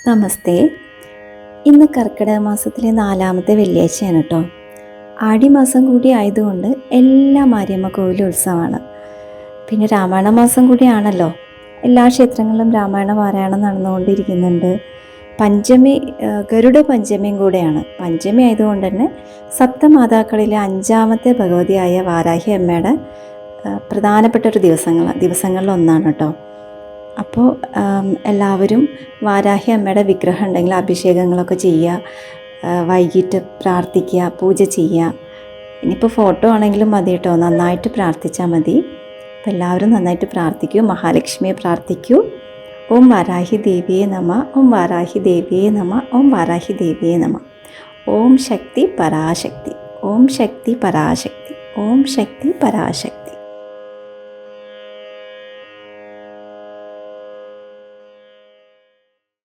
നമസ്തേ. ഇന്ന് കർക്കിടക മാസത്തിലെ 4-ാമത്തെ വെള്ളിയാഴ്ചയാണ് കേട്ടോ. ആടിമാസം കൂടി ആയതുകൊണ്ട് എല്ലാ മാരിയമ്മ കോവിലും ഉത്സവമാണ്. പിന്നെ രാമായണ മാസം കൂടിയാണല്ലോ. എല്ലാ ക്ഷേത്രങ്ങളിലും രാമായണ പാരായണം നടന്നുകൊണ്ടിരിക്കുന്നുണ്ട്. പഞ്ചമി, ഗരുഡ പഞ്ചമിയും കൂടെയാണ്. പഞ്ചമി ആയതുകൊണ്ട് തന്നെ സപ്തമാതാക്കളിലെ 5-ാമത്തെ ഭഗവതിയായ വാരാഹി അമ്മയുടെ പ്രധാനപ്പെട്ട ഒരു ദിവസങ്ങളിലൊന്നാണ് കേട്ടോ. അപ്പോൾ എല്ലാവരും വാരാഹി അമ്മയുടെ വിഗ്രഹം ഉണ്ടെങ്കിൽ അഭിഷേകങ്ങളൊക്കെ ചെയ്യുക, വൈകിട്ട് പ്രാർത്ഥിക്കുക, പൂജ ചെയ്യുക. ഇനിയിപ്പോൾ ഫോട്ടോ ആണെങ്കിലും മതി കേട്ടോ, നന്നായിട്ട് പ്രാർത്ഥിച്ചാൽ മതി. അപ്പോൾ എല്ലാവരും നന്നായിട്ട് പ്രാർത്ഥിക്കൂ, മഹാലക്ഷ്മിയെ പ്രാർത്ഥിക്കൂ. ഓം വാരാഹി ദേവിയെ നമ, ഓം വാരാഹി ദേവിയെ നമ, ഓം വാരാഹി ദേവിയെ നമ. ഓം ശക്തി പരാശക്തി, ഓം ശക്തി പരാശക്തി, ഓം ശക്തി പരാശക്തി.